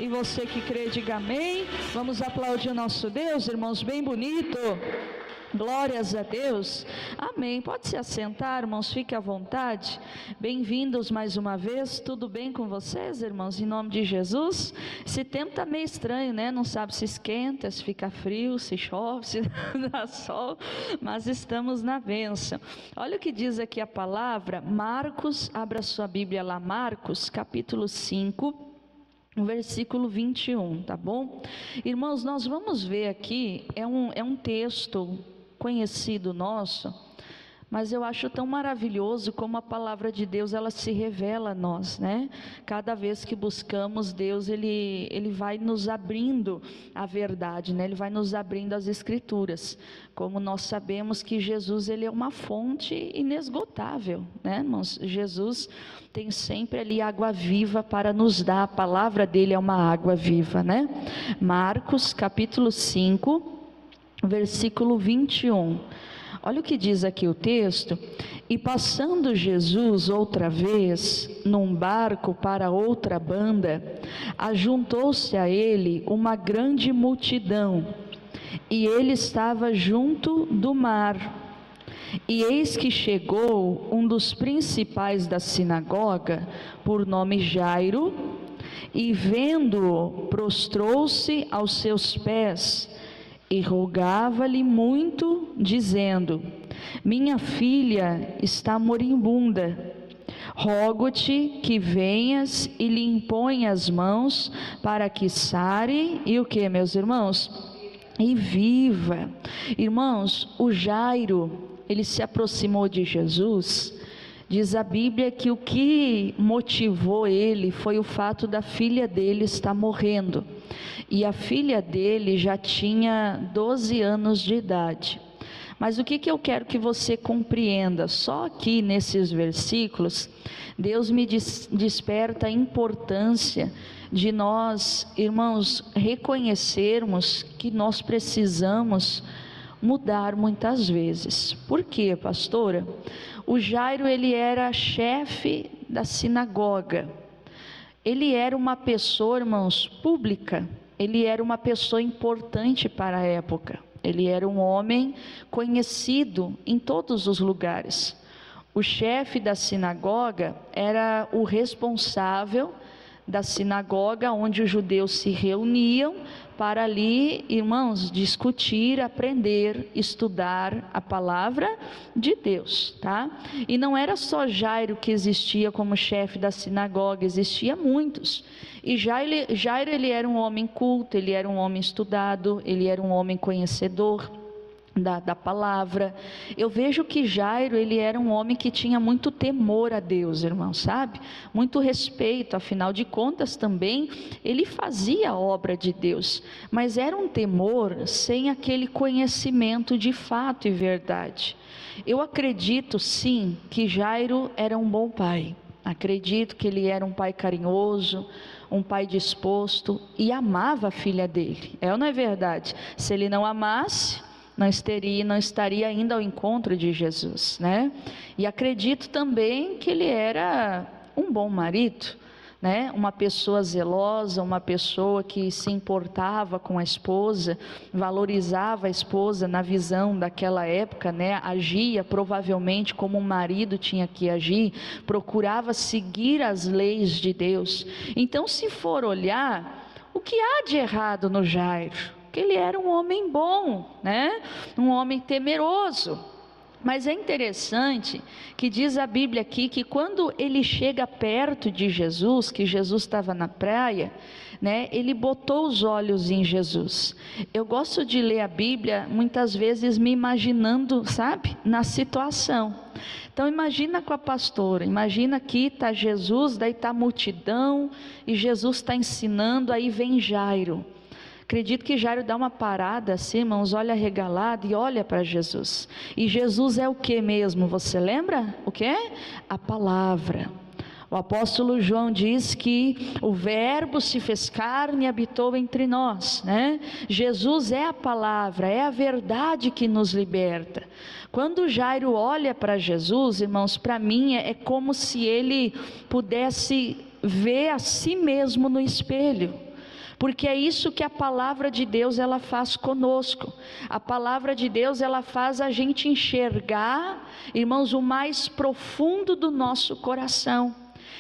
E você que crê, diga amém. Vamos aplaudir o nosso Deus, irmãos, bem bonito. Glórias a Deus, amém. Pode se assentar, irmãos, fique à vontade. Bem-vindos mais uma vez. Tudo bem com vocês, irmãos, em nome de Jesus? Esse tempo está meio estranho, né? Não sabe se esquenta, se fica frio, se chove, se dá sol, mas estamos na bênção. Olha o que diz aqui a palavra, Marcos, abra sua Bíblia lá, Marcos, capítulo 5, versículo 21, tá bom? Irmãos, nós vamos ver aqui, é um texto conhecido nosso, mas eu acho tão maravilhoso como a palavra de Deus, ela se revela a nós, né? Cada vez que buscamos Deus, Ele vai nos abrindo a verdade, né? Ele vai nos abrindo as escrituras, como nós sabemos que Jesus, Ele é uma fonte inesgotável, né, irmãos? Jesus tem sempre ali água viva para nos dar, a palavra dele é uma água viva, né? Marcos capítulo 5, versículo 21, olha o que diz aqui o texto: e passando Jesus outra vez num barco para outra banda, ajuntou-se a ele uma grande multidão, e ele estava junto do mar. E eis que chegou um dos principais da sinagoga, por nome Jairo, e vendo-o, prostrou-se aos seus pés, e rogava-lhe muito, dizendo: minha filha está moribunda, rogo-te que venhas e lhe impõe as mãos, para que sare, e o que, meus irmãos? E viva. Irmãos, o Jairo, ele se aproximou de Jesus. Diz a Bíblia que o que motivou ele foi o fato da filha dele estar morrendo, e a filha dele já tinha 12 anos de idade. Mas o que eu quero que você compreenda, só aqui nesses versículos, Deus me desperta a importância de nós, irmãos, reconhecermos que nós precisamos mudar muitas vezes. Por quê, pastora? O Jairo, ele era chefe da sinagoga, ele era uma pessoa, irmãos, pública, ele era uma pessoa importante para a época, ele era um homem conhecido em todos os lugares. O chefe da sinagoga era o responsável da sinagoga, onde os judeus se reuniam para ali, irmãos, discutir, aprender, estudar a palavra de Deus, tá? E não era só Jairo que existia como chefe da sinagoga, existia muitos. E Jairo, ele era um homem culto, ele era um homem estudado, ele era um homem conhecedor da palavra. Eu vejo que Jairo, ele era um homem que tinha muito temor a Deus, irmão, sabe? Muito respeito, afinal de contas também, ele fazia a obra de Deus, mas era um temor sem aquele conhecimento de fato e verdade. Eu acredito sim que Jairo era um bom pai, acredito que ele era um pai carinhoso, um pai disposto e amava a filha dele, é ou não é verdade? Se ele não amasse, não estaria ainda ao encontro de Jesus, né? E acredito também que ele era um bom marido, né? Uma pessoa zelosa, uma pessoa que se importava com a esposa, valorizava a esposa na visão daquela época, né? Agia provavelmente como um marido tinha que agir, procurava seguir as leis de Deus. Então, se for olhar, o que há de errado no Jairo? Que ele era um homem bom, né? Um homem temeroso. Mas é interessante que diz a Bíblia aqui que quando ele chega perto de Jesus, que Jesus estava na praia, né? Ele botou os olhos em Jesus. Eu gosto de ler a Bíblia muitas vezes me imaginando, sabe? Na situação. Então imagina com a pastora, imagina que está Jesus, daí está a multidão e Jesus está ensinando, aí vem Jairo. Acredito que Jairo dá uma parada assim, irmãos, olha regalado e olha para Jesus. E Jesus é o que mesmo? Você lembra? O que é? A palavra. O apóstolo João diz que o verbo se fez carne e habitou entre nós, né? Jesus é a palavra, é a verdade que nos liberta. Quando Jairo olha para Jesus, irmãos, para mim é como se ele pudesse ver a si mesmo no espelho. porque é isso que a palavra de Deus ela faz conosco. A palavra de Deus ela faz a gente enxergar, irmãos, o mais profundo do nosso coração.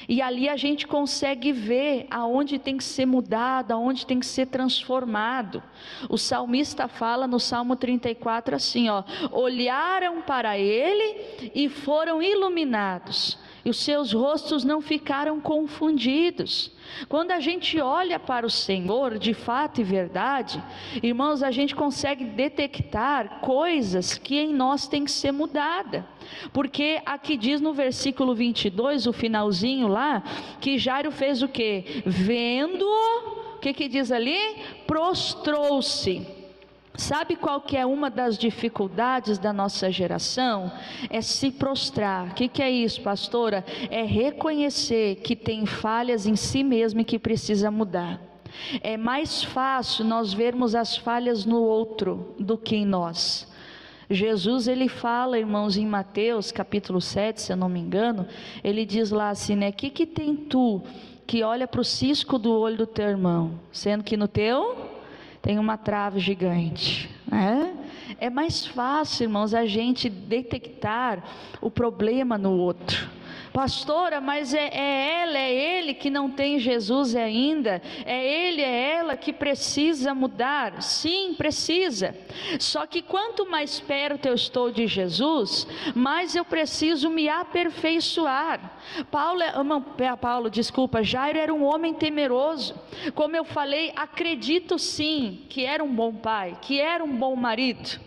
E ali a gente consegue ver aonde tem que ser mudado, aonde tem que ser transformado. O salmista fala no Salmo 34 assim, ó: olharam para ele e foram iluminados, e os seus rostos não ficaram confundidos. Quando a gente olha para o Senhor, de fato e verdade, irmãos, a gente consegue detectar coisas que em nós tem que ser mudada. Porque aqui diz no versículo 22, o finalzinho lá, que Jairo fez o quê? Vendo-o, o que diz ali? Prostrou-se. Sabe qual que é uma das dificuldades da nossa geração? É se prostrar. O que é isso, pastora? É reconhecer que tem falhas em si mesmo e que precisa mudar. É mais fácil nós vermos as falhas no outro do que em nós. Jesus ele fala, irmãos, em Mateus capítulo 7, se eu não me engano, ele diz lá assim, né? Que tem tu que olha para o cisco do olho do teu irmão, sendo que no teu tem uma trave gigante, né? É mais fácil, irmãos, a gente detectar o problema no outro. Pastora, mas é ela, é ele que não tem Jesus ainda, é ele, é ela que precisa mudar. Sim, precisa. Só que quanto mais perto eu estou de Jesus, mais eu preciso me aperfeiçoar. Jairo era um homem temeroso. Como eu falei, acredito sim que era um bom pai, que era um bom marido.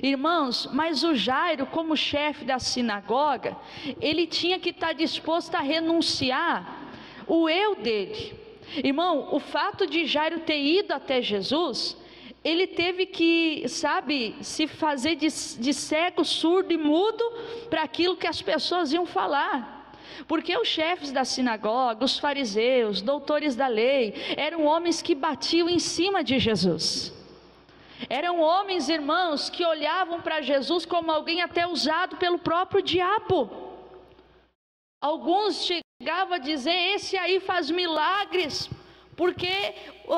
Irmãos, mas o Jairo, como chefe da sinagoga, ele tinha que estar disposto a renunciar o eu dele. Irmão, o fato de Jairo ter ido até Jesus, ele teve que, se fazer de cego, surdo e mudo para aquilo que as pessoas iam falar. Porque os chefes da sinagoga, os fariseus, doutores da lei, eram homens que batiam em cima de Jesus. Eram homens, irmãos, que olhavam para Jesus como alguém até usado pelo próprio diabo. Alguns chegavam a dizer: esse aí faz milagres, porque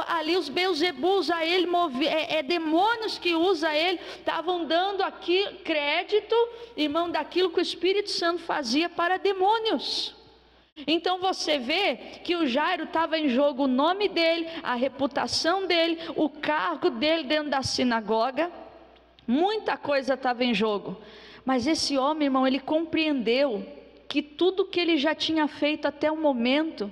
ali os Beelzebus a ele demônios que usa ele, estavam dando aqui crédito, irmão, daquilo que o Espírito Santo fazia para demônios. Então você vê que o Jairo estava em jogo o nome dele, a reputação dele, o cargo dele dentro da sinagoga, muita coisa estava em jogo. Mas esse homem, irmão, ele compreendeu que tudo que ele já tinha feito até o momento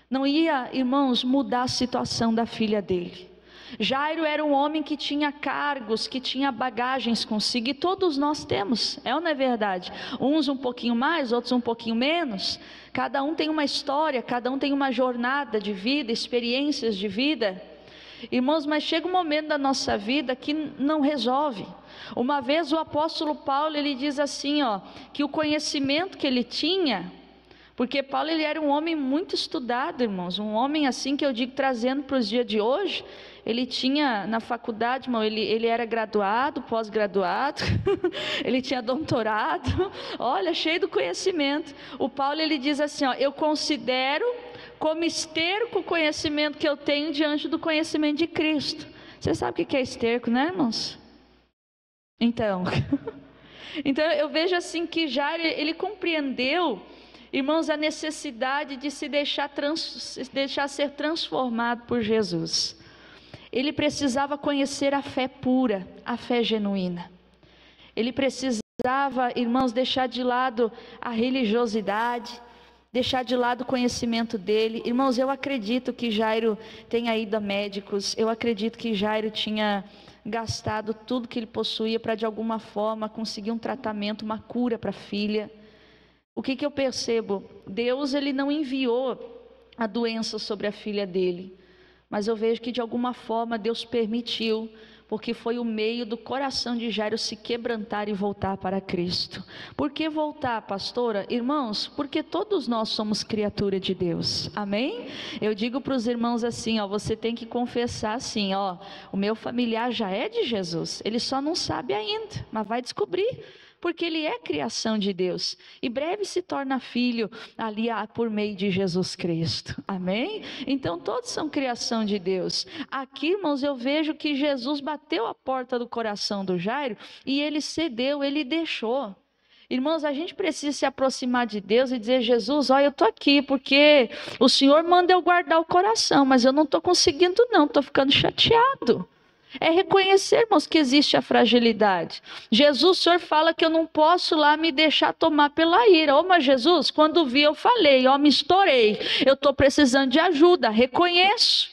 não ia, irmãos, mudar a situação da filha dele. Jairo era um homem que tinha cargos, que tinha bagagens consigo, e todos nós temos, é ou não é verdade? Uns um pouquinho mais, outros um pouquinho menos. Cada um tem uma história, cada um tem uma jornada de vida, experiências de vida. Irmãos, mas chega um momento da nossa vida que não resolve. Uma vez o apóstolo Paulo, ele diz assim, que o conhecimento que ele tinha, porque Paulo ele era um homem muito estudado, irmãos, um homem assim que eu digo, trazendo para os dias de hoje, ele tinha na faculdade, irmão, ele era graduado, pós-graduado, ele tinha doutorado, olha, cheio do conhecimento. O Paulo ele diz assim, eu considero como esterco o conhecimento que eu tenho diante do conhecimento de Cristo. Você sabe o que é esterco, né, irmãos? Então eu vejo assim que Jairo, ele compreendeu, irmãos, a necessidade de se deixar ser transformado por Jesus. Ele precisava conhecer a fé pura, a fé genuína. Ele precisava, irmãos, deixar de lado a religiosidade, deixar de lado o conhecimento dele. Irmãos, eu acredito que Jairo tenha ido a médicos, eu acredito que Jairo tinha gastado tudo que ele possuía para de alguma forma conseguir um tratamento, uma cura para a filha. O que eu percebo? Deus ele não enviou a doença sobre a filha dele, mas eu vejo que de alguma forma Deus permitiu, porque foi o meio do coração de Jairo se quebrantar e voltar para Cristo. Por que voltar, pastora? Irmãos, porque todos nós somos criatura de Deus, amém? Eu digo para os irmãos assim, você tem que confessar assim, o meu familiar já é de Jesus, ele só não sabe ainda, mas vai descobrir. porque ele é criação de Deus, e breve se torna filho ali por meio de Jesus Cristo, amém? Então todos são criação de Deus. Aqui, irmãos, eu vejo que Jesus bateu a porta do coração do Jairo, e ele cedeu, ele deixou. Irmãos, a gente precisa se aproximar de Deus e dizer: Jesus, olha, eu estou aqui porque o Senhor manda eu guardar o coração, mas eu não estou conseguindo não, estou ficando chateado. É reconhecer, irmãos, que existe a fragilidade. Jesus, o Senhor fala que eu não posso lá me deixar tomar pela ira. Mas Jesus, quando vi eu falei, me estourei, eu estou precisando de ajuda, reconheço.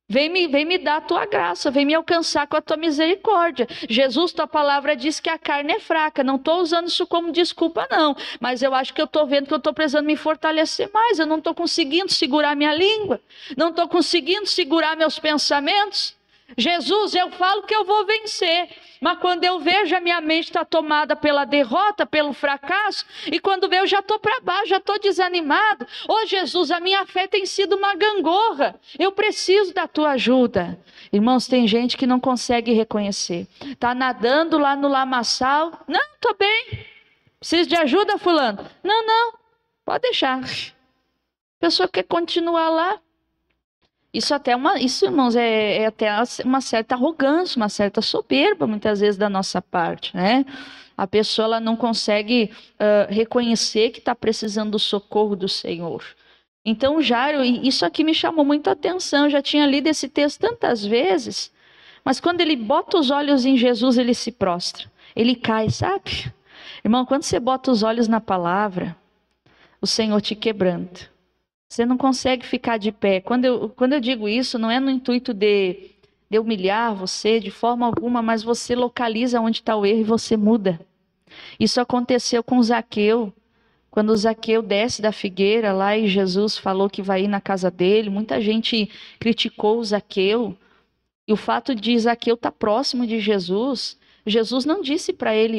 Vem me dar a tua graça, vem me alcançar com a tua misericórdia. Jesus, tua palavra diz que a carne é fraca. Não estou usando isso como desculpa, não. Mas eu acho que eu estou vendo que eu estou precisando me fortalecer mais. Eu não estou conseguindo segurar minha língua. Não estou conseguindo segurar meus pensamentos. Jesus, eu falo que eu vou vencer, mas quando eu vejo a minha mente está tomada pela derrota, pelo fracasso, e quando vejo eu já estou para baixo, já estou desanimado. Jesus, a minha fé tem sido uma gangorra, eu preciso da tua ajuda. Irmãos, tem gente que não consegue reconhecer, está nadando lá no lamaçal, não, estou bem, preciso de ajuda, fulano, não, pode deixar. A pessoa quer continuar lá. Isso, irmãos, é até uma certa arrogância, uma certa soberba, muitas vezes, da nossa parte, né? A pessoa ela não consegue reconhecer que está precisando do socorro do Senhor. Então, Jairo, isso aqui me chamou muita atenção, eu já tinha lido esse texto tantas vezes, mas quando ele bota os olhos em Jesus, ele se prostra, ele cai, sabe? Irmão, quando você bota os olhos na palavra, o Senhor te quebranta. Você não consegue ficar de pé. Quando eu digo isso, não é no intuito de humilhar você de forma alguma, mas você localiza onde está o erro e você muda. Isso aconteceu com Zaqueu. Quando o Zaqueu desce da figueira lá e Jesus falou que vai ir na casa dele, muita gente criticou o Zaqueu. E o fato de Zaqueu estar próximo de Jesus, Jesus não disse para ele,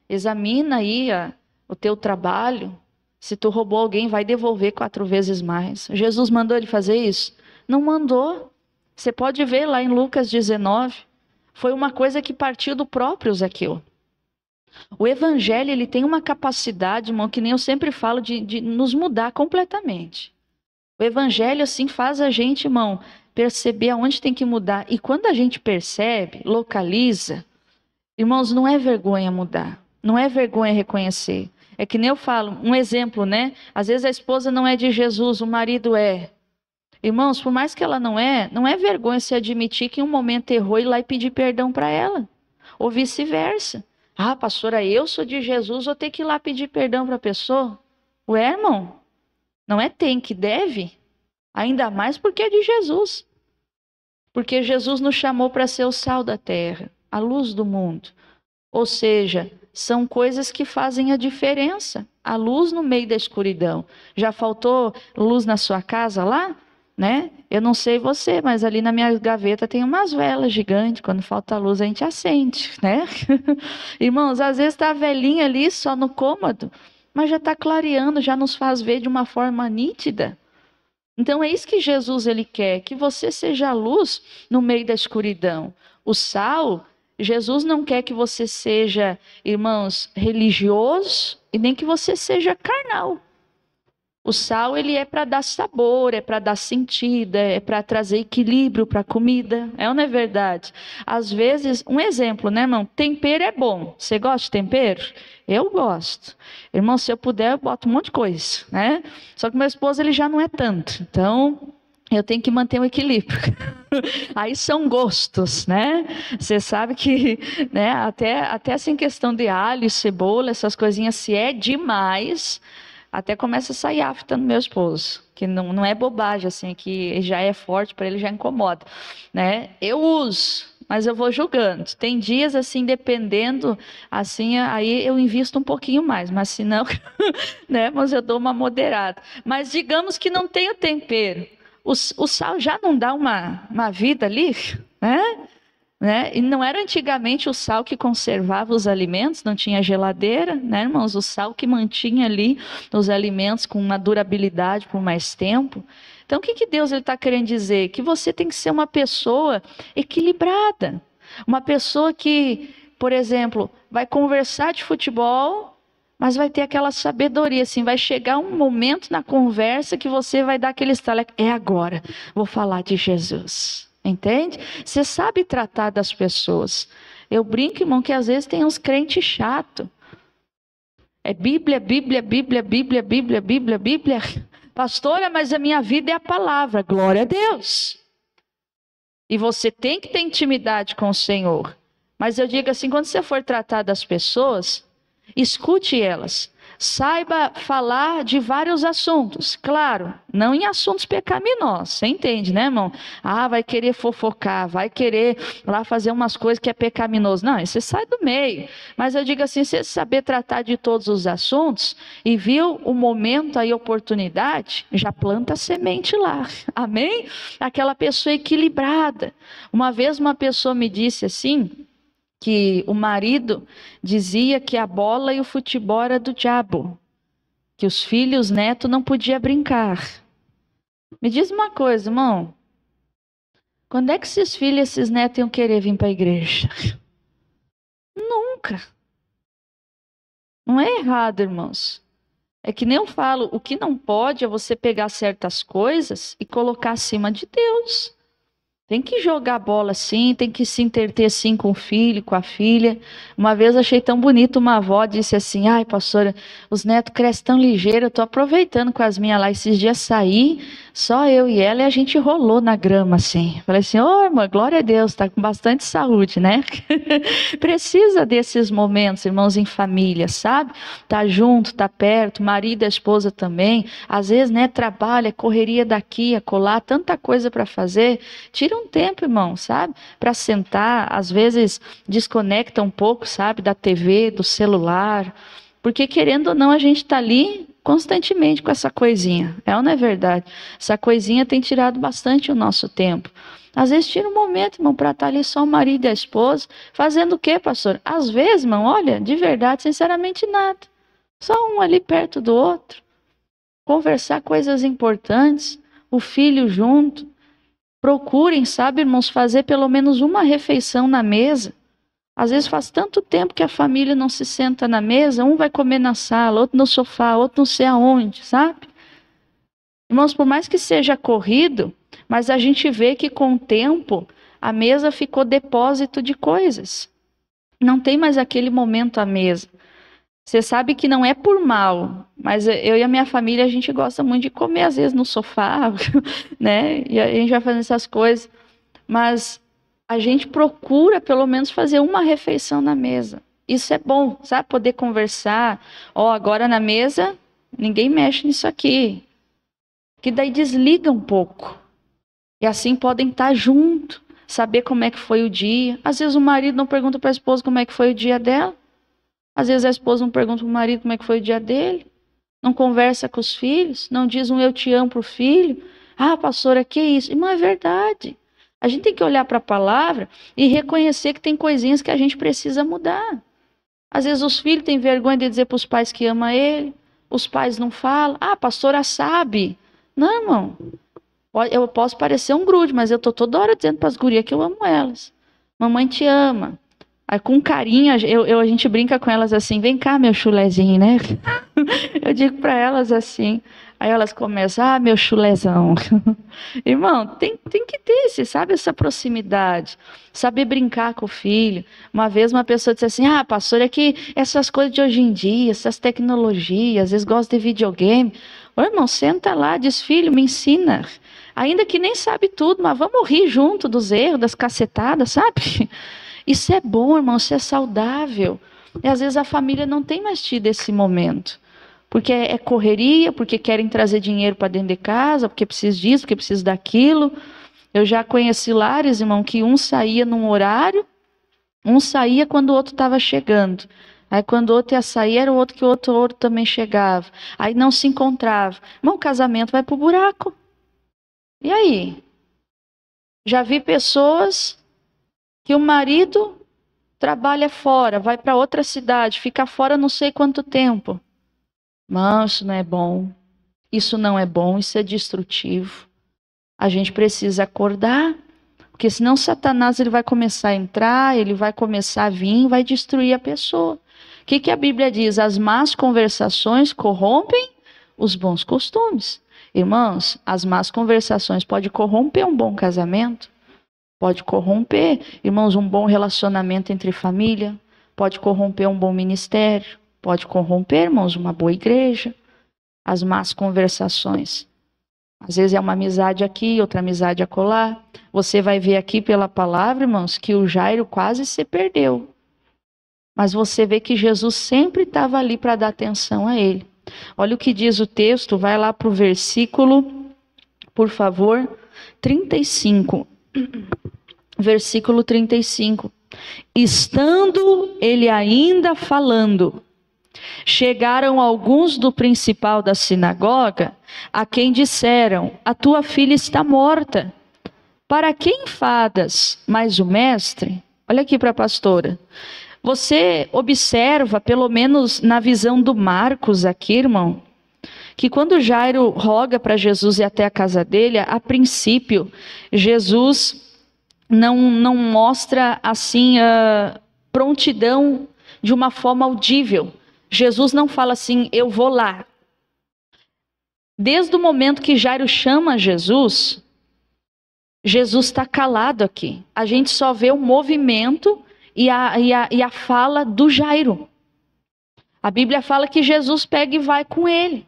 examina aí o teu trabalho. Se tu roubou alguém, vai devolver 4 vezes mais. Jesus mandou ele fazer isso? Não mandou. Você pode ver lá em Lucas 19. Foi uma coisa que partiu do próprio Zaqueu. O evangelho, ele tem uma capacidade, irmão, que nem eu sempre falo, de nos mudar completamente. O evangelho, assim, faz a gente, irmão, perceber aonde tem que mudar. E quando a gente percebe, localiza, irmãos, não é vergonha mudar. Não é vergonha reconhecer. É que nem eu falo, um exemplo, né? Às vezes a esposa não é de Jesus, o marido é. Irmãos, por mais que ela não é vergonha se admitir que em um momento errou e ir lá e pedir perdão para ela. Ou vice-versa. Pastora, eu sou de Jesus, vou ter que ir lá pedir perdão para a pessoa? Ué, irmão, não é tem que deve? Ainda mais porque é de Jesus. Porque Jesus nos chamou para ser o sal da terra, a luz do mundo. Ou seja, são coisas que fazem a diferença. A luz no meio da escuridão. Já faltou luz na sua casa lá? Né? Eu não sei você, mas ali na minha gaveta tem umas velas gigantes. Quando falta luz, a gente acende, né? Irmãos, às vezes está a velhinha ali só no cômodo, mas já está clareando, já nos faz ver de uma forma nítida. Então é isso que Jesus ele quer, que você seja a luz no meio da escuridão. O sal... Jesus não quer que você seja, irmãos, religioso e nem que você seja carnal. O sal, ele é para dar sabor, é para dar sentido, é para trazer equilíbrio para a comida. É ou não é verdade? Às vezes, um exemplo, né, irmão? Tempero é bom. Você gosta de tempero? Eu gosto. Irmão, se eu puder, eu boto um monte de coisa, né? Só que meu esposo, ele já não é tanto. Então... eu tenho que manter um equilíbrio. Aí são gostos, né? Você sabe que, né, até assim questão de alho, cebola, essas coisinhas, se é demais, até começa a sair afta no meu esposo. Que não é bobagem, assim, que já é forte, para ele já incomoda, né? Eu uso, mas eu vou julgando. Tem dias, assim, dependendo, assim, aí eu invisto um pouquinho mais, mas se não, né, mas eu dou uma moderada. Mas digamos que não tem o tempero. O sal já não dá uma vida ali, né? E não era antigamente o sal que conservava os alimentos, não tinha geladeira, né, irmãos? O sal que mantinha ali os alimentos com uma durabilidade por mais tempo. Então, o que Deus está querendo dizer? Que você tem que ser uma pessoa equilibrada, uma pessoa que por exemplo, vai conversar de futebol, mas vai ter aquela sabedoria, assim, vai chegar um momento na conversa que você vai dar aquele estalo, é agora, vou falar de Jesus, entende? Você sabe tratar das pessoas. Eu brinco, irmão, que às vezes tem uns crentes chatos. É Bíblia, Bíblia, Bíblia, Bíblia, Bíblia, Bíblia, Bíblia. Pastora, mas a minha vida é a palavra, glória a Deus. E você tem que ter intimidade com o Senhor. Mas eu digo assim, quando você for tratar das pessoas, escute elas. Saiba falar de vários assuntos. Claro, não em assuntos pecaminosos. Você entende, né, irmão? Ah, vai querer fofocar, vai querer lá fazer umas coisas que é pecaminoso. Não, você sai do meio. Mas eu digo assim, você saber tratar de todos os assuntos e viu o momento, a oportunidade, já planta a semente lá. Amém? Aquela pessoa equilibrada. Uma vez uma pessoa me disse assim, que o marido dizia que a bola e o futebol era do diabo, que os filhos, os netos não podiam brincar. Me diz uma coisa, irmão, quando é que esses filhos, esses netos iam querer vir para a igreja? Nunca. Não é errado, irmãos. É que nem eu falo, o que não pode é você pegar certas coisas e colocar acima de Deus. Tem que jogar bola sim, tem que se entreter sim com o filho, com a filha. Uma vez eu achei tão bonito, uma avó disse assim, ai pastora, os netos crescem tão ligeiro, eu tô aproveitando com as minhas lá. Esses dias saí, só eu e ela, e a gente rolou na grama assim. Falei assim, ô irmã, glória a Deus, tá com bastante saúde, né? Precisa desses momentos, irmãos, em família, sabe? Tá junto, tá perto, marido e a esposa também. Às vezes, né, trabalha, correria daqui, acolá, tanta coisa para fazer. Tira um tempo, irmão, sabe? Para sentar, às vezes desconecta um pouco, sabe? Da TV, do celular. Porque querendo ou não, a gente está ali constantemente com essa coisinha. É ou não é verdade? Essa coisinha tem tirado bastante o nosso tempo. Às vezes tira um momento, irmão, para estar ali só o marido e a esposa. Fazendo o quê, pastor? Às vezes, irmão, olha, de verdade, sinceramente, nada. Só um ali perto do outro. Conversar coisas importantes. O filho junto. Procurem, sabe, irmãos, fazer pelo menos uma refeição na mesa. Às vezes faz tanto tempo que a família não se senta na mesa, um vai comer na sala, outro no sofá, outro não sei aonde, sabe? Irmãos, por mais que seja corrido, mas a gente vê que com o tempo a mesa ficou depósito de coisas. Não tem mais aquele momento à mesa. Você sabe que não é por mal, mas eu e a minha família, a gente gosta muito de comer, às vezes, no sofá, né? E a gente vai fazendo essas coisas. Mas a gente procura, pelo menos, fazer uma refeição na mesa. Isso é bom, sabe? Poder conversar. Ó, agora na mesa, ninguém mexe nisso aqui. Que daí desliga um pouco. E assim podem estar junto, saber como é que foi o dia. Às vezes o marido não pergunta para a esposa como é que foi o dia dela. Às vezes a esposa não pergunta para o marido como é que foi o dia dele. Não conversa com os filhos. Não diz um eu te amo para o filho. Ah, pastora, que isso? Irmão, é verdade. A gente tem que olhar para a palavra e reconhecer que tem coisinhas que a gente precisa mudar. Às vezes os filhos têm vergonha de dizer para os pais que ama ele. Os pais não falam. Ah, a pastora sabe. Não, irmão. Eu posso parecer um grude, mas eu estou toda hora dizendo para as gurias que eu amo elas. Mamãe te ama. Aí com carinho, a gente brinca com elas assim, vem cá meu chulezinho, né? Eu digo para elas assim, aí elas começam, ah, meu chulezão. Irmão, tem que ter, sabe, essa proximidade, saber brincar com o filho. Uma vez uma pessoa disse assim, ah, pastor, é que essas coisas de hoje em dia, essas tecnologias, às vezes gosta de videogame. Ô, irmão, senta lá, diz, filho, me ensina. Ainda que nem sabe tudo, mas vamos rir junto dos erros, das cacetadas, sabe? Isso é bom, irmão, isso é saudável. E às vezes a família não tem mais tido esse momento. Porque é correria, porque querem trazer dinheiro para dentro de casa, porque precisa disso, porque precisa daquilo. Eu já conheci lares, irmão, que um saía num horário, um saía quando o outro estava chegando. Aí quando o outro ia sair, era o outro que o outro também chegava. Aí não se encontrava. Irmão, o casamento vai pro buraco. E aí? Já vi pessoas que o marido trabalha fora, vai para outra cidade, fica fora não sei quanto tempo. Não, isso não é bom. Isso não é bom, isso é destrutivo. A gente precisa acordar, Porque senão Satanás ele vai começar a entrar, ele vai começar a vir, vai destruir a pessoa. O que a Bíblia diz? As más conversações corrompem os bons costumes. Irmãos, as más conversações podem corromper um bom casamento, pode corromper, irmãos, um bom relacionamento entre família, pode corromper um bom ministério, pode corromper, irmãos, uma boa igreja. As más conversações. Às vezes é uma amizade aqui, outra amizade acolá. Você vai ver aqui pela palavra, irmãos, que o Jairo quase se perdeu. Mas você vê que Jesus sempre estava ali para dar atenção a ele. Olha o que diz o texto, vai lá para o versículo, por favor, 35. Versículo 35. Estando ele ainda falando, chegaram alguns do principal da sinagoga, a quem disseram: a tua filha está morta. Para que enfadas mais o mestre? Olha aqui para a pastora. Você observa, pelo menos na visão do Marcos aqui, irmão, que quando Jairo roga para Jesus ir até a casa dele, a princípio, Jesus não mostra assim a prontidão de uma forma audível. Jesus não fala assim, eu vou lá. Desde o momento que Jairo chama Jesus, Jesus está calado aqui. A gente só vê o movimento e a fala do Jairo. A Bíblia fala que Jesus pega e vai com ele.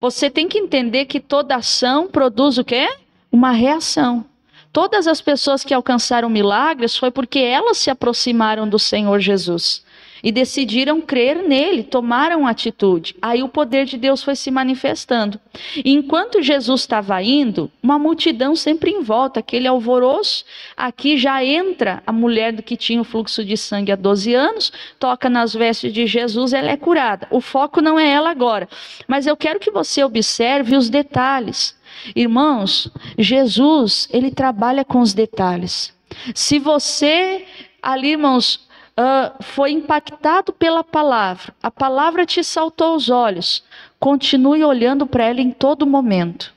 Você tem que entender que toda ação produz o quê? Uma reação. Todas as pessoas que alcançaram milagres foi porque elas se aproximaram do Senhor Jesus e decidiram crer nele, tomaram atitude. Aí o poder de Deus foi se manifestando. E enquanto Jesus estava indo, uma multidão sempre em volta, aquele alvoroço. Aqui já entra a mulher que tinha o fluxo de sangue há 12 anos, toca nas vestes de Jesus, ela é curada. O foco não é ela agora, mas eu quero que você observe os detalhes. Irmãos, Jesus, ele trabalha com os detalhes. Se você ali, irmãos, foi impactado pela palavra, a palavra te saltou aos olhos, continue olhando para ela em todo momento.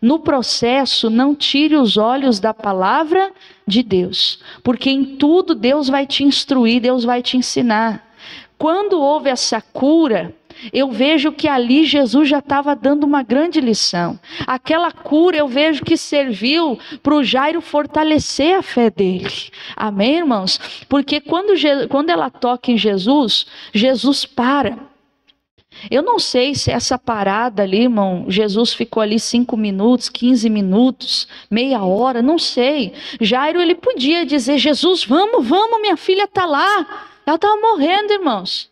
No processo, não tire os olhos da palavra de Deus, porque em tudo Deus vai te instruir, Deus vai te ensinar. Quando houve essa cura, eu vejo que ali Jesus já estava dando uma grande lição. Aquela cura eu vejo que serviu para o Jairo fortalecer a fé dele. Amém, irmãos? Porque quando ela toca em Jesus, Jesus para. Eu não sei se essa parada ali, irmão, Jesus ficou ali 5 minutos, 15 minutos, meia hora, não sei. Jairo, ele podia dizer, Jesus, vamos, minha filha está lá. Ela estava morrendo, irmãos.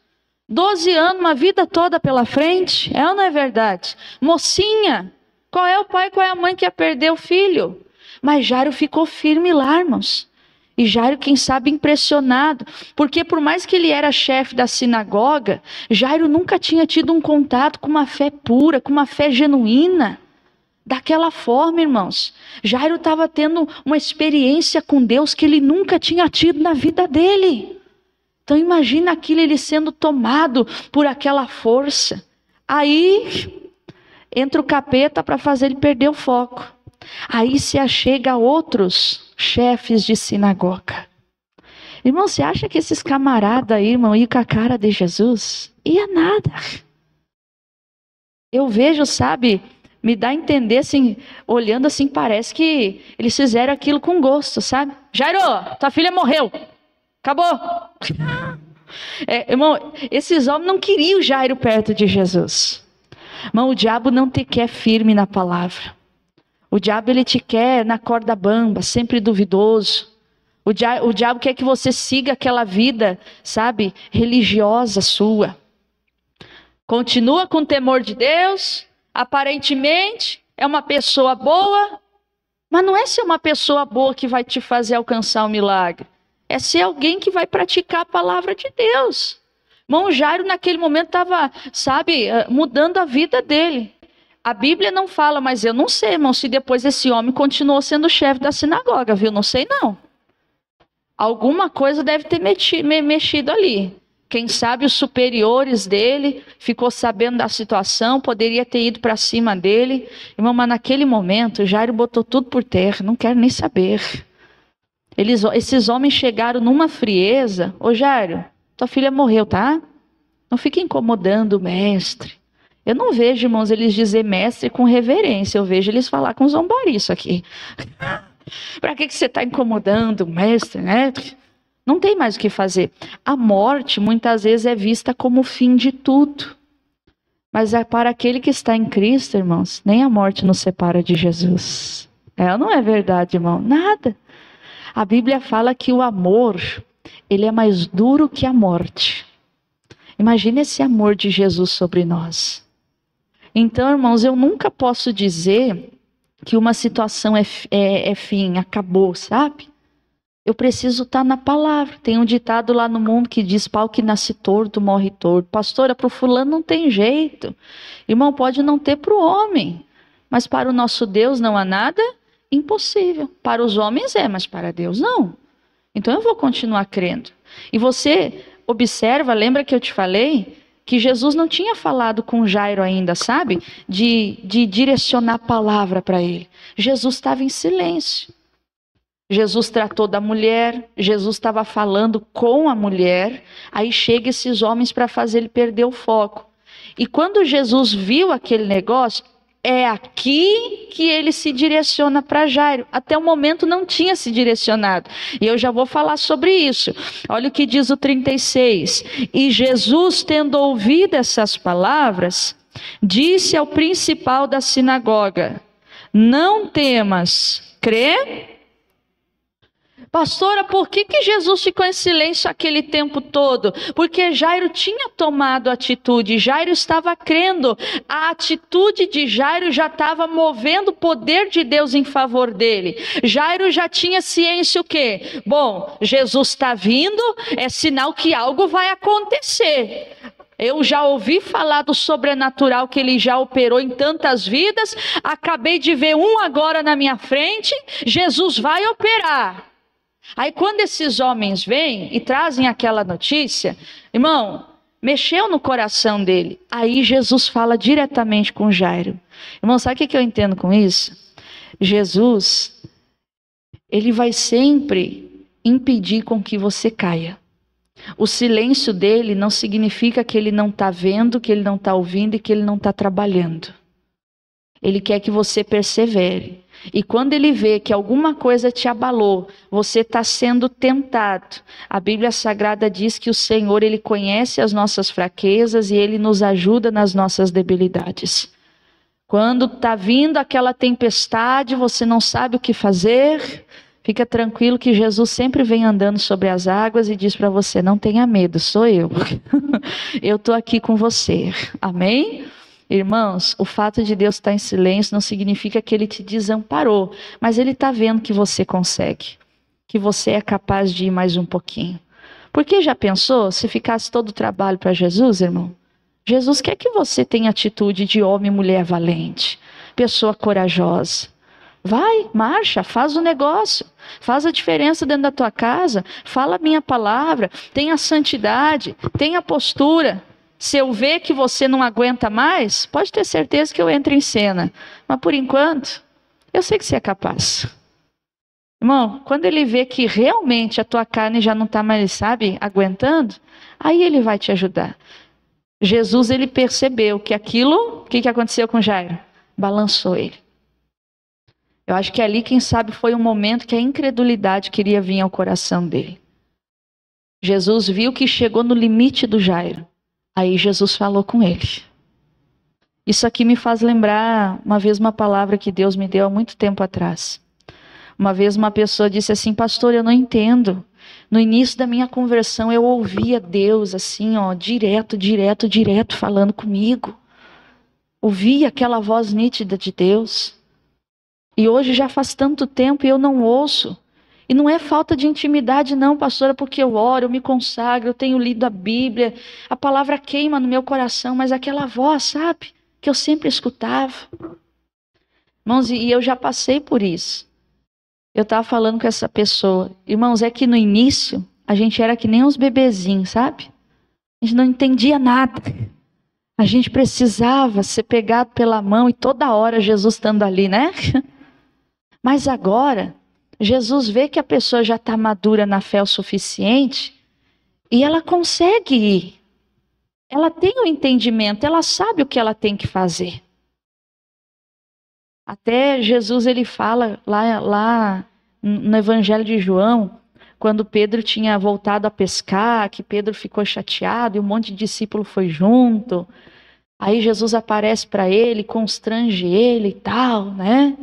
12 anos, uma vida toda pela frente, é ou não é verdade? Mocinha, qual é o pai, qual é a mãe que ia perder o filho? Mas Jairo ficou firme lá, irmãos. E Jairo, quem sabe, impressionado, porque por mais que ele era chefe da sinagoga, Jairo nunca tinha tido um contato com uma fé pura, com uma fé genuína. Daquela forma, irmãos, Jairo estava tendo uma experiência com Deus que ele nunca tinha tido na vida dele. Então imagina aquilo, ele sendo tomado por aquela força. Aí entra o capeta para fazer ele perder o foco. Aí se achega a outros chefes de sinagoga. Irmão, você acha que esses camaradas aí, irmão, iam com a cara de Jesus? Ia nada. Eu vejo, sabe, me dá a entender assim, olhando assim, parece que eles fizeram aquilo com gosto, sabe? Jairo, tua filha morreu. Acabou. Irmão, esses homens não queriam Jairo perto de Jesus. Irmão, o diabo não te quer firme na palavra. O diabo, ele te quer na corda bamba, sempre duvidoso. O diabo quer que você siga aquela vida, sabe, religiosa sua. Continua com o temor de Deus, aparentemente é uma pessoa boa, mas não é ser uma pessoa boa que vai te fazer alcançar o milagre. É ser alguém que vai praticar a palavra de Deus. Irmão, Jairo naquele momento estava, sabe, mudando a vida dele. A Bíblia não fala, mas eu não sei, irmão, se depois esse homem continuou sendo chefe da sinagoga, viu? Não sei não. Alguma coisa deve ter mexido ali. Quem sabe os superiores dele ficou sabendo da situação, poderia ter ido para cima dele. Irmão, mas naquele momento, Jairo botou tudo por terra, não quero nem saber. Esses homens chegaram numa frieza. Ô Jairo, tua filha morreu, tá? Não fique incomodando o mestre. Eu não vejo, irmãos, eles dizer mestre com reverência. Eu vejo eles falar com zombaria isso aqui. Para que você está incomodando o mestre, né? Não tem mais o que fazer. A morte muitas vezes é vista como o fim de tudo. Mas é para aquele que está em Cristo, irmãos, nem a morte nos separa de Jesus. Não é verdade, irmão? Nada. A Bíblia fala que o amor, ele é mais duro que a morte. Imagina esse amor de Jesus sobre nós. Então, irmãos, eu nunca posso dizer que uma situação é fim, acabou, sabe? Eu preciso estar na palavra. Tem um ditado lá no mundo que diz: pau que nasce torto, morre torto. Pastora, para o fulano não tem jeito. Irmão, pode não ter para o homem. Mas para o nosso Deus não há nada impossível. Para os homens mas para Deus não. Então eu vou continuar crendo. E você observa, lembra que eu te falei? Que Jesus não tinha falado com Jairo ainda, sabe? De direcionar a palavra para ele. Jesus estava em silêncio. Jesus tratou da mulher, Jesus estava falando com a mulher, aí chega esses homens para fazer ele perder o foco. E quando Jesus viu aquele negócio, é aqui que ele se direciona para Jairo. Até o momento não tinha se direcionado. E eu já vou falar sobre isso. Olha o que diz o 36. E Jesus, tendo ouvido essas palavras, disse ao principal da sinagoga: não temas, crê? Pastora, por que Jesus ficou em silêncio aquele tempo todo? Porque Jairo tinha tomado atitude, Jairo estava crendo. A atitude de Jairo já estava movendo o poder de Deus em favor dele. Jairo já tinha ciência o quê? Bom, Jesus está vindo, é sinal que algo vai acontecer. Eu já ouvi falar do sobrenatural que ele já operou em tantas vidas, acabei de ver um agora na minha frente, Jesus vai operar. Aí quando esses homens vêm e trazem aquela notícia, irmão, mexeu no coração dele. Aí Jesus fala diretamente com Jairo. Irmão, sabe o que eu entendo com isso? Jesus, ele vai sempre impedir com que você caia. O silêncio dele não significa que ele não está vendo, que ele não está ouvindo e que ele não está trabalhando. Ele quer que você persevere. E quando ele vê que alguma coisa te abalou, você está sendo tentado. A Bíblia Sagrada diz que o Senhor, ele conhece as nossas fraquezas e ele nos ajuda nas nossas debilidades. Quando está vindo aquela tempestade, você não sabe o que fazer, fica tranquilo que Jesus sempre vem andando sobre as águas e diz para você: não tenha medo, sou eu. Eu estou aqui com você. Amém? Irmãos, o fato de Deus estar em silêncio não significa que ele te desamparou, mas ele está vendo que você consegue, que você é capaz de ir mais um pouquinho. Porque já pensou, se ficasse todo o trabalho para Jesus, irmão? Jesus quer que você tenha atitude de homem e mulher valente, pessoa corajosa. Vai, marcha, faz o negócio, faz a diferença dentro da tua casa, fala a minha palavra, tenha santidade, tenha postura. Se eu ver que você não aguenta mais, pode ter certeza que eu entro em cena. Mas por enquanto, eu sei que você é capaz. Irmão, quando ele vê que realmente a tua carne já não está mais, sabe, aguentando, aí ele vai te ajudar. Jesus, ele percebeu que aquilo, o que aconteceu com Jairo? Balançou ele. Eu acho que ali, quem sabe, foi um momento que a incredulidade queria vir ao coração dele. Jesus viu que chegou no limite do Jairo. Aí Jesus falou com ele. Isso aqui me faz lembrar uma vez uma palavra que Deus me deu há muito tempo atrás. Uma vez uma pessoa disse assim: pastor, eu não entendo. No início da minha conversão eu ouvia Deus assim, ó, direto falando comigo. Ouvia aquela voz nítida de Deus. E hoje já faz tanto tempo e eu não ouço. E não é falta de intimidade não, pastora, porque eu oro, eu me consagro, eu tenho lido a Bíblia, a palavra queima no meu coração, mas aquela voz, sabe, que eu sempre escutava. Irmãos, e eu já passei por isso. Eu estava falando com essa pessoa. Irmãos, é que no início, a gente era que nem uns bebezinhos, sabe? A gente não entendia nada. A gente precisava ser pegado pela mão e toda hora Jesus estando ali, né? Mas agora, Jesus vê que a pessoa já está madura na fé o suficiente e ela consegue ir. Ela tem o entendimento, ela sabe o que ela tem que fazer. Até Jesus ele fala lá no Evangelho de João, quando Pedro tinha voltado a pescar, que Pedro ficou chateado e um monte de discípulo foi junto. Aí Jesus aparece para ele, constrange ele e tal, né?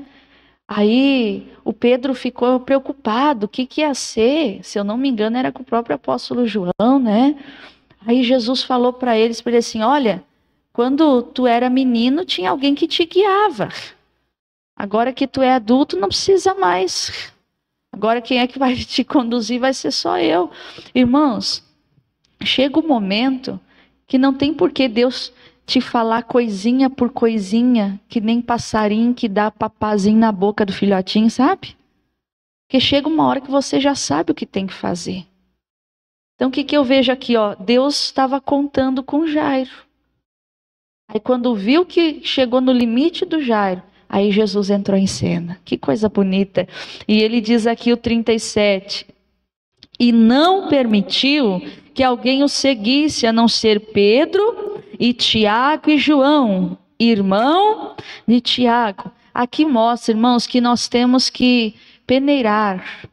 Aí o Pedro ficou preocupado, o que ia ser? Se eu não me engano era com o próprio apóstolo João, né? Aí Jesus falou para ele assim, olha, quando tu era menino tinha alguém que te guiava. Agora que tu é adulto não precisa mais. Agora quem é que vai te conduzir vai ser só eu. Irmãos, chega um momento que não tem por que Deus te falar coisinha por coisinha, que nem passarinho que dá papazinho na boca do filhotinho, sabe? Porque chega uma hora que você já sabe o que tem que fazer. Então o que eu vejo aqui, ó? Deus estava contando com Jairo. Aí quando viu que chegou no limite do Jairo, aí Jesus entrou em cena. Que coisa bonita. E ele diz aqui o 37. E não permitiu que alguém o seguisse, a não ser Pedro e Tiago e João, irmão de Tiago. Aqui mostra, irmãos, que nós temos que peneirar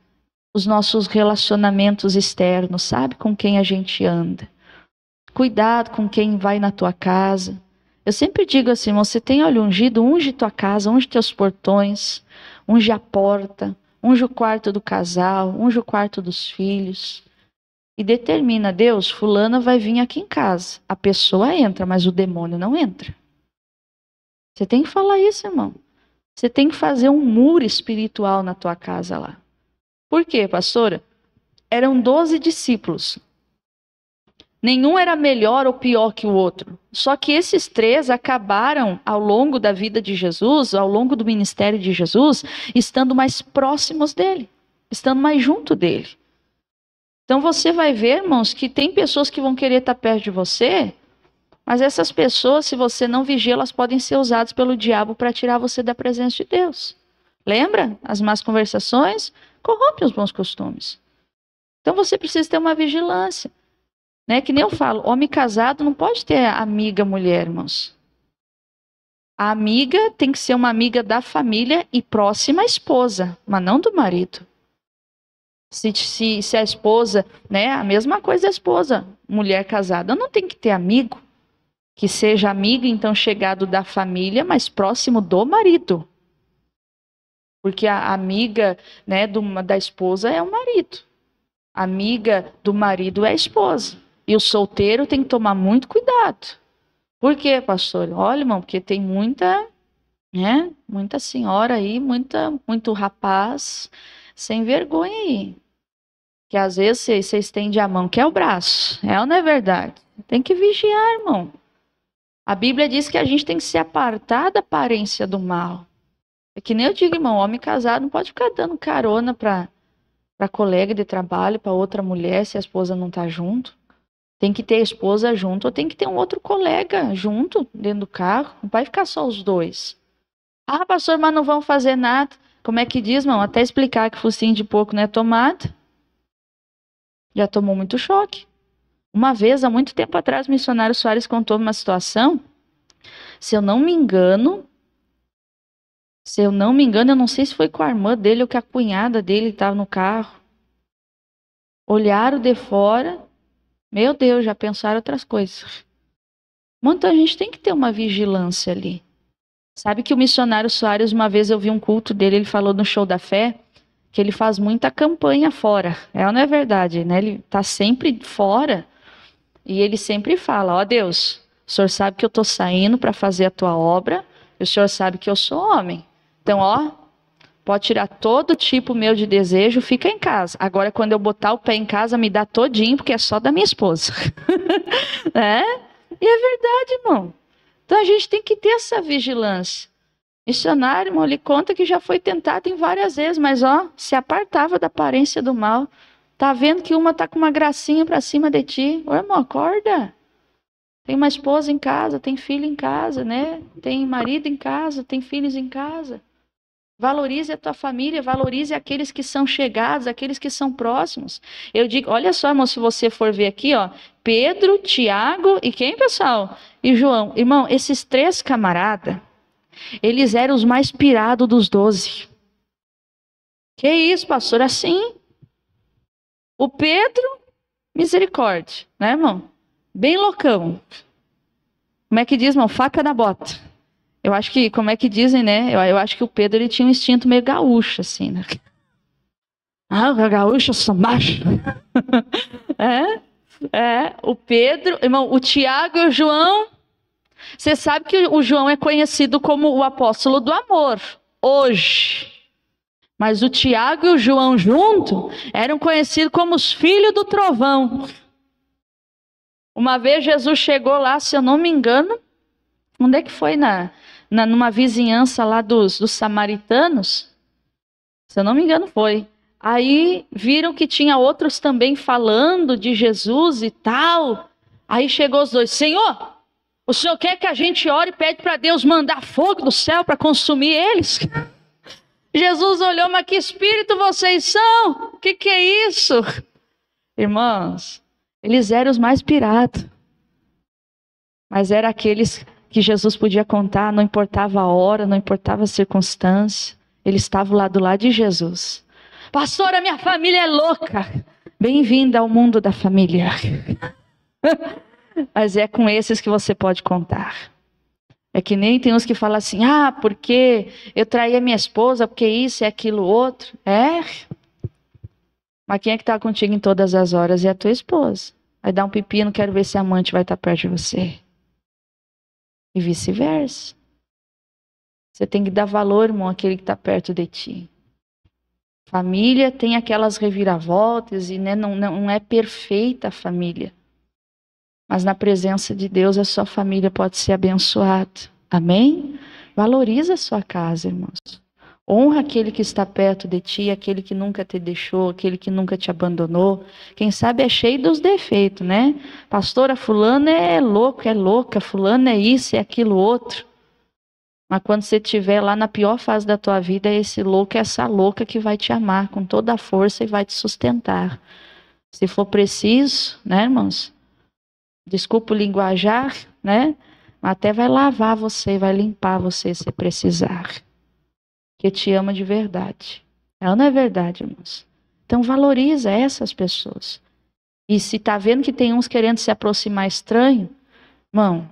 os nossos relacionamentos externos, sabe? Com quem a gente anda. Cuidado com quem vai na tua casa. Eu sempre digo assim, você tem óleo ungido, unge tua casa, unge teus portões, unge a porta, unge o quarto do casal, unge o quarto dos filhos. E determina, Deus, fulana vai vir aqui em casa. A pessoa entra, mas o demônio não entra. Você tem que falar isso, irmão. Você tem que fazer um muro espiritual na tua casa lá. Por quê, pastora? Eram 12 discípulos. Nenhum era melhor ou pior que o outro. Só que esses 3 acabaram, ao longo da vida de Jesus, ao longo do ministério de Jesus, estando mais próximos dele, estando mais junto dele. Então você vai ver, irmãos, que tem pessoas que vão querer estar perto de você, mas essas pessoas, se você não vigia, elas podem ser usadas pelo diabo para tirar você da presença de Deus. Lembra? As más conversações corrompem os bons costumes. Então você precisa ter uma vigilância. Né? Que nem eu falo, homem casado não pode ter amiga mulher, irmãos. A amiga tem que ser uma amiga da família e próxima à esposa, mas não do marido. Se a esposa, né, a mesma coisa da esposa, mulher casada, não tem que ter amigo, que seja amigo, então, chegado da família, mas próximo do marido. Porque a amiga, né, da esposa é o marido. A amiga do marido é a esposa. E o solteiro tem que tomar muito cuidado. Por quê, pastor? Olha, irmão, porque tem muita, né? Muita senhora aí, muito rapaz sem vergonha aí. Que às vezes você estende a mão, quer o braço. É ou não é verdade? Tem que vigiar, irmão. A Bíblia diz que a gente tem que se apartar da aparência do mal. É que nem eu digo, irmão, homem casado não pode ficar dando carona para colega de trabalho, para outra mulher, se a esposa não está junto. Tem que ter a esposa junto, ou tem que ter um outro colega junto, dentro do carro. Não vai ficar só os dois. Ah, pastor, mas não vão fazer nada. Como é que diz, irmão? Até explicar que focinho de porco não é tomada. Já tomou muito choque. Uma vez, há muito tempo atrás, o missionário Soares contou uma situação. Se eu não me engano, eu não sei se foi com a irmã dele ou que a cunhada dele estava no carro. Olharam de fora. Meu Deus, já pensaram outras coisas. Então a gente tem que ter uma vigilância ali. Sabe que o missionário Soares, uma vez eu vi um culto dele, ele falou no Show da Fé, que ele faz muita campanha fora. É ou não é verdade, né? Ele está sempre fora e ele sempre fala, ó Deus, o Senhor sabe que eu estou saindo para fazer a tua obra e o Senhor sabe que eu sou homem. Então, ó, pode tirar todo tipo meu de desejo, fica em casa. Agora, quando eu botar o pé em casa, me dá todinho, porque é só da minha esposa. É? E é verdade, irmão. Então, a gente tem que ter essa vigilância. Missionário, irmão, ele conta que já foi tentado em várias vezes, mas, ó, se apartava da aparência do mal. Tá vendo que uma tá com uma gracinha para cima de ti. Ô, irmão, acorda. Tem uma esposa em casa, tem filho em casa, né? Tem marido em casa, tem filhos em casa. Valorize a tua família, valorize aqueles que são chegados, aqueles que são próximos. Eu digo, olha só, irmão, se você for ver aqui, ó, Pedro, Tiago e quem, pessoal? E João. Irmão, esses 3 camaradas, eles eram os mais pirados dos 12. Que isso, pastor? Assim? O Pedro, misericórdia, né, irmão? Bem loucão. Como é que diz, irmão? Faca na bota. Eu acho que, como é que dizem, né? Eu acho que o Pedro, ele tinha um instinto meio gaúcho, assim, né? Ah, gaúcho, eu sou macho. O Pedro, irmão, o Tiago e o João. Você sabe que o João é conhecido como o apóstolo do amor, hoje. Mas o Tiago e o João junto eram conhecidos como os filhos do trovão. Uma vez Jesus chegou lá, se eu não me engano, onde é que foi? Numa vizinhança lá dos samaritanos? Se eu não me engano foi. Aí viram que tinha outros também falando de Jesus e tal. Aí chegou os 2, Senhor, o Senhor quer que a gente ore e pede para Deus mandar fogo do céu para consumir eles? Jesus olhou, mas que espírito vocês são? O que é isso? Irmãos, eles eram os mais pirados. Mas eram aqueles que Jesus podia contar, não importava a hora, não importava a circunstância. Eles estavam lá do lado de Jesus. Pastora, minha família é louca. Bem-vinda ao mundo da família. Mas é com esses que você pode contar. É que nem tem uns que falam assim, porque eu traí a minha esposa, porque isso e aquilo outro. Mas quem é que está contigo em todas as horas? É a tua esposa. Vai dar um pepino, quero ver se a amante vai estar perto de você. E vice-versa. Você tem que dar valor, irmão, àquele que está perto de ti. Família tem aquelas reviravoltas e né, não é perfeita a família. Mas na presença de Deus a sua família pode ser abençoada. Amém? Valoriza a sua casa, irmãos. Honra aquele que está perto de ti, aquele que nunca te deixou, aquele que nunca te abandonou. Quem sabe é cheio dos defeitos, né? Pastora, fulano é louco, é louca, fulano é isso, é aquilo outro. Mas quando você estiver lá na pior fase da tua vida, é esse louco, é essa louca que vai te amar com toda a força e vai te sustentar. Se for preciso, né, irmãos? Desculpa o linguajar, né? Até vai lavar você, vai limpar você se precisar. Que te ama de verdade. Ela não é verdade, irmãos. Então valoriza essas pessoas. E se está vendo que tem uns querendo se aproximar estranho, irmão,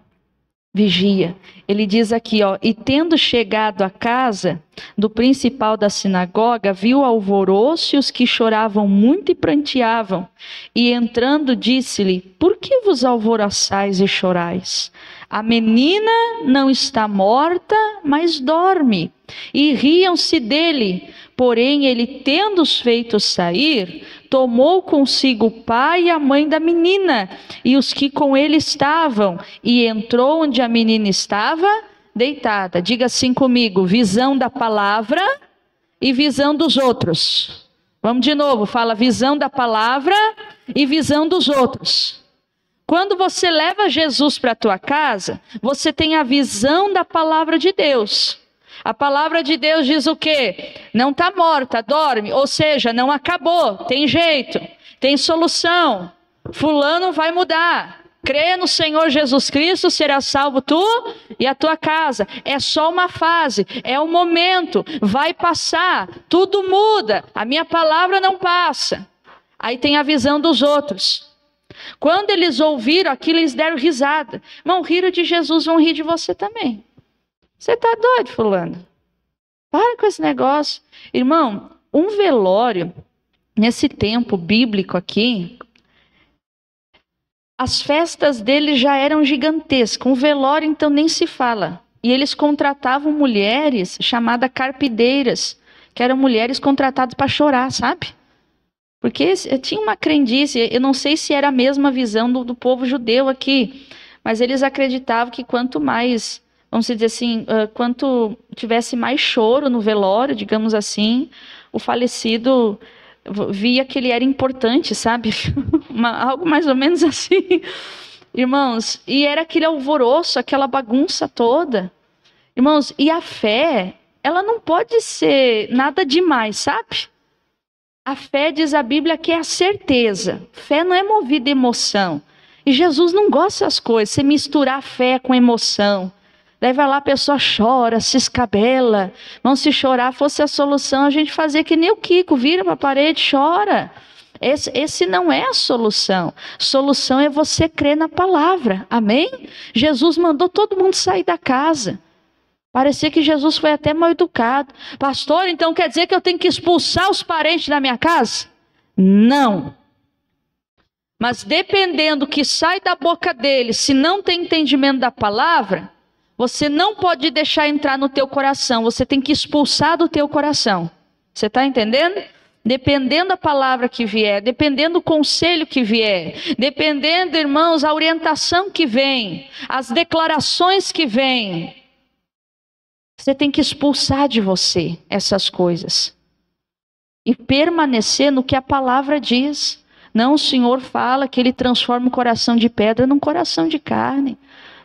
vigia. Ele diz aqui, ó, e tendo chegado à casa do principal da sinagoga, viu alvoroço e os que choravam muito e pranteavam. E entrando disse-lhe, por que vos alvoroçais e chorais? A menina não está morta, mas dorme. E riam-se dele. Porém, ele, tendo-os feito sair, tomou consigo o pai e a mãe da menina, e os que com ele estavam, e entrou onde a menina estava, deitada. Diga assim comigo, visão da palavra e visão dos outros. Vamos de novo, fala visão da palavra e visão dos outros. Quando você leva Jesus para a tua casa, você tem a visão da palavra de Deus. A palavra de Deus diz o quê? Não está morta, dorme. Ou seja, não acabou, tem jeito, tem solução. Fulano vai mudar. Crê no Senhor Jesus Cristo, será salvo tu e a tua casa. É só uma fase, é um momento, vai passar, tudo muda. A minha palavra não passa. Aí tem a visão dos outros. Quando eles ouviram aquilo, eles deram risada. Irmão, riram de Jesus, vão rir de você também. Você está doido, fulano? Para com esse negócio. Irmão, um velório, nesse tempo bíblico aqui, as festas dele já eram gigantescas. Um velório, então, nem se fala. E eles contratavam mulheres chamadas carpideiras, que eram mulheres contratadas para chorar, sabe? Porque tinha uma crendice, eu não sei se era a mesma visão do povo judeu aqui, mas eles acreditavam que quanto mais, vamos dizer assim, quanto tivesse mais choro no velório, digamos assim, o falecido via que ele era importante, sabe? Algo mais ou menos assim. Irmãos, e era aquele alvoroço, aquela bagunça toda. Irmãos, e a fé, ela não pode ser nada demais, sabe? A fé, diz a Bíblia, que é a certeza. Fé não é movida a emoção. E Jesus não gosta das coisas, você misturar fé com emoção. Daí vai lá, a pessoa chora, se escabela. Não, se chorar fosse a solução, a gente fazia que nem o Kiko, vira para a parede, chora. Esse não é a solução. Solução é você crer na palavra. Amém? Jesus mandou todo mundo sair da casa. Parecia que Jesus foi até mal educado. Pastor, então quer dizer que eu tenho que expulsar os parentes da minha casa? Não. Mas dependendo do que sai da boca dele, se não tem entendimento da palavra, você não pode deixar entrar no teu coração. Você tem que expulsar do teu coração. Você está entendendo? Dependendo da palavra que vier, dependendo do conselho que vier, dependendo, irmãos, a orientação que vem, as declarações que vêm, você tem que expulsar de você essas coisas e permanecer no que a palavra diz. Não, o Senhor fala que Ele transforma o coração de pedra num coração de carne.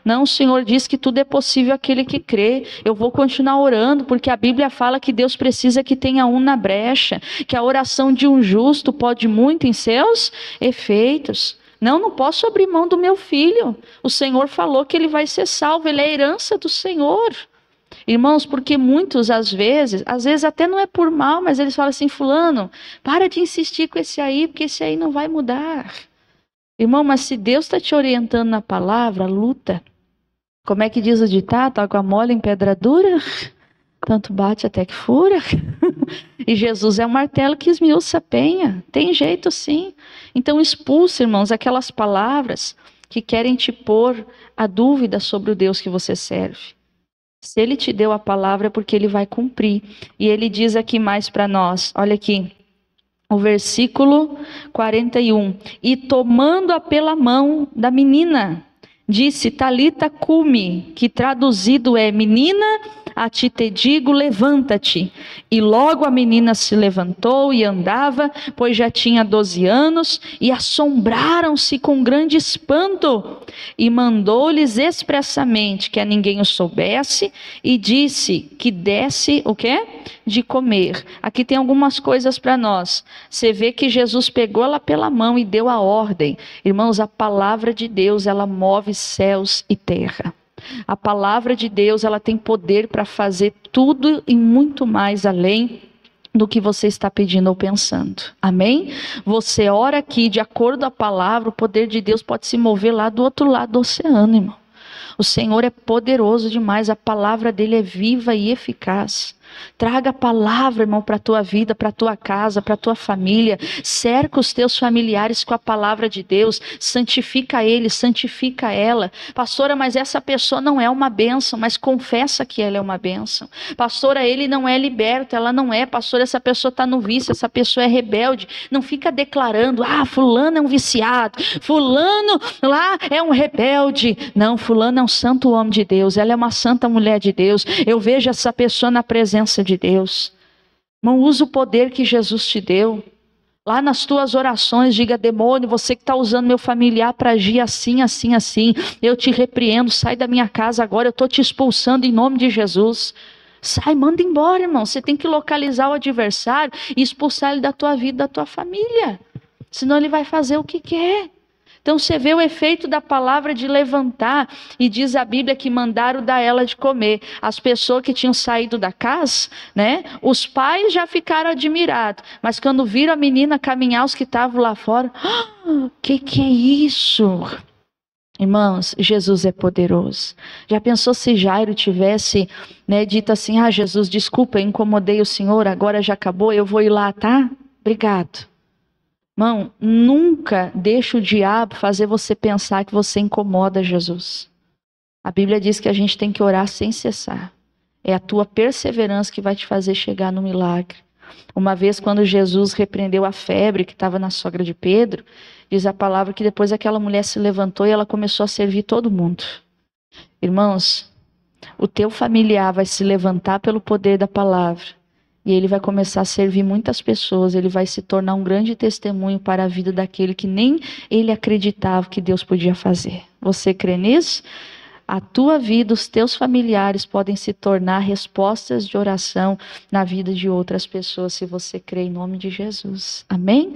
Não, o Senhor diz que tudo é possível àquele que crê. Eu vou continuar orando, porque a Bíblia fala que Deus precisa que tenha um na brecha, que a oração de um justo pode muito em seus efeitos. Não posso abrir mão do meu filho. O Senhor falou que ele vai ser salvo, ele é a herança do Senhor. Irmãos, porque muitos, às vezes até não é por mal, mas eles falam assim: fulano, para de insistir com esse aí, porque esse aí não vai mudar. Irmão, mas se Deus está te orientando na palavra, luta. Como é que diz o ditado? Água mole em pedra dura, tanto bate até que fura. E Jesus é um martelo que esmiuça a penha. Tem jeito sim. Então expulsa, irmãos, aquelas palavras que querem te pôr a dúvida sobre o Deus que você serve. Se Ele te deu a palavra é porque Ele vai cumprir. E Ele diz aqui mais para nós, olha aqui, o versículo 41. E tomando-a pela mão da menina, disse: Talita cumi, que traduzido é: menina, a ti te digo, levanta-te. E logo a menina se levantou e andava, pois já tinha 12 anos, e assombraram-se com grande espanto. E mandou-lhes expressamente que a ninguém o soubesse, e disse que desse o quê? De comer. Aqui tem algumas coisas para nós. Você vê que Jesus pegou ela pela mão e deu a ordem. Irmãos, a palavra de Deus, ela move céus e terra. A palavra de Deus, ela tem poder para fazer tudo e muito mais além do que você está pedindo ou pensando. Amém? Você ora aqui, de acordo com a palavra, o poder de Deus pode se mover lá do outro lado do oceano, irmão. O Senhor é poderoso demais, a palavra dele é viva e eficaz. Traga a palavra, irmão, para a tua vida, para a tua casa, para a tua família. Cerca os teus familiares com a palavra de Deus. Santifica eles, santifica ela. Pastora, mas essa pessoa não é uma bênção, mas confessa que ela é uma bênção. Pastora, ele não é liberto, ela não é. Pastora, essa pessoa está no vício, essa pessoa é rebelde. Não fica declarando: fulano é um viciado, fulano lá é um rebelde. Não, fulano é um santo homem de Deus, ela é uma santa mulher de Deus. Eu vejo essa pessoa na presença de Deus. Não usa o poder que Jesus te deu. Lá nas tuas orações, diga: demônio, você que está usando meu familiar para agir assim, assim, assim, eu te repreendo, sai da minha casa agora, eu estou te expulsando em nome de Jesus. Sai, manda embora, irmão. Você tem que localizar o adversário e expulsar ele da tua vida, da tua família. Senão ele vai fazer o que quer. Então você vê o efeito da palavra de levantar, e diz a Bíblia que mandaram dar ela de comer. As pessoas que tinham saído da casa, né? Os pais já ficaram admirados, mas quando viram a menina caminhar, os que estavam lá fora, que é isso? Irmãos, Jesus é poderoso. Já pensou se Jairo tivesse, dito assim: Jesus, desculpa, eu incomodei o Senhor, agora já acabou, eu vou ir lá, tá? Obrigado. Irmão, nunca deixe o diabo fazer você pensar que você incomoda Jesus. A Bíblia diz que a gente tem que orar sem cessar. É a tua perseverança que vai te fazer chegar no milagre. Uma vez, quando Jesus repreendeu a febre que estava na sogra de Pedro, diz a palavra que depois aquela mulher se levantou e ela começou a servir todo mundo. Irmãos, o teu familiar vai se levantar pelo poder da palavra. E ele vai começar a servir muitas pessoas. Ele vai se tornar um grande testemunho para a vida daquele que nem ele acreditava que Deus podia fazer. Você crê nisso? A tua vida, os teus familiares podem se tornar respostas de oração na vida de outras pessoas, se você crê em nome de Jesus. Amém?